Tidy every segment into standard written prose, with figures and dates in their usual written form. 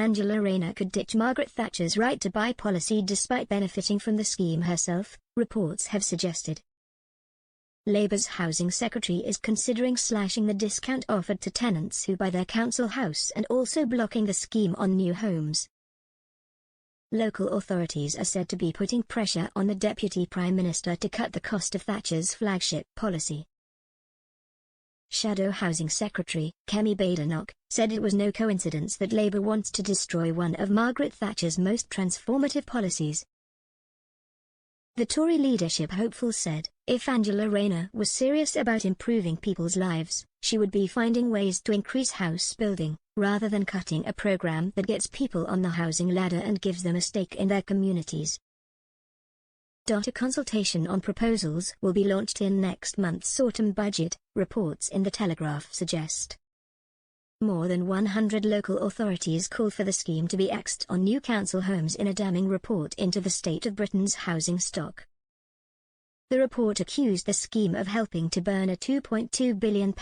Angela Rayner could ditch Margaret Thatcher's right to buy policy despite benefiting from the scheme herself, reports have suggested. Labour's housing secretary is considering slashing the discount offered to tenants who buy their council house and also blocking the scheme on new homes. Local authorities are said to be putting pressure on the Deputy Prime Minister to cut the cost of Thatcher's flagship policy. Shadow Housing Secretary, Kemi Badenoch, said it was no coincidence that Labour wants to destroy one of Margaret Thatcher's most transformative policies. The Tory leadership hopeful said, if Angela Rayner was serious about improving people's lives, she would be finding ways to increase house building, rather than cutting a programme that gets people on the housing ladder and gives them a stake in their communities. A consultation on proposals will be launched in next month's autumn budget, reports in The Telegraph suggest. More than 100 local authorities call for the scheme to be axed on new council homes in a damning report into the state of Britain's housing stock. The report accused the scheme of helping to burn a £2.2 billion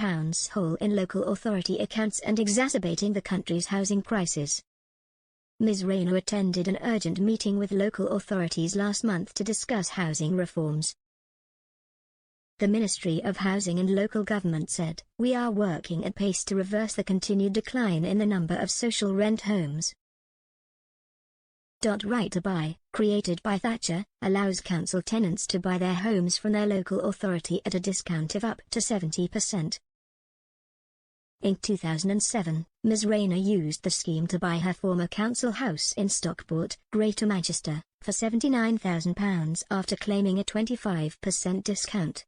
hole in local authority accounts and exacerbating the country's housing crisis. Ms. Rayner attended an urgent meeting with local authorities last month to discuss housing reforms. The Ministry of Housing and Local Government said, "We are working at pace to reverse the continued decline in the number of social rent homes." Right to Buy, created by Thatcher, allows council tenants to buy their homes from their local authority at a discount of up to 70%. In 2007, Ms. Rayner used the scheme to buy her former council house in Stockport, Greater Manchester, for £79,000 after claiming a 25% discount.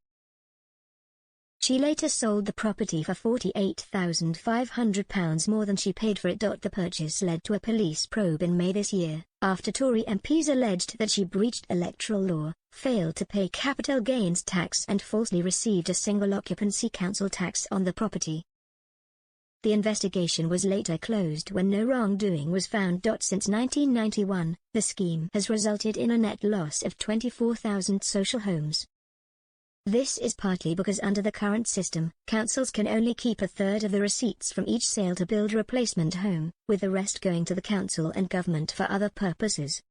She later sold the property for £48,500 more than she paid for it. The purchase led to a police probe in May this year, after Tory MPs alleged that she breached electoral law, failed to pay capital gains tax and falsely received a single occupancy council tax on the property. The investigation was later closed when no wrongdoing was found. Since 1991, the scheme has resulted in a net loss of 24,000 social homes. This is partly because under the current system, councils can only keep a third of the receipts from each sale to build a replacement home, with the rest going to the council and government for other purposes.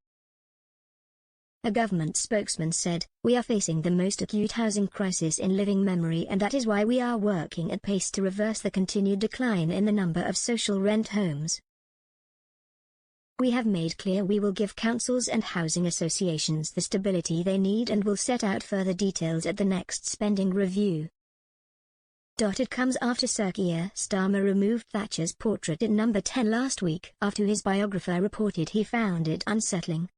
A government spokesman said, "We are facing the most acute housing crisis in living memory, and that is why we are working at pace to reverse the continued decline in the number of social rent homes. We have made clear we will give councils and housing associations the stability they need and will set out further details at the next spending review." It comes after Sir Keir Starmer removed Thatcher's portrait at number 10 last week after his biographer reported he found it unsettling.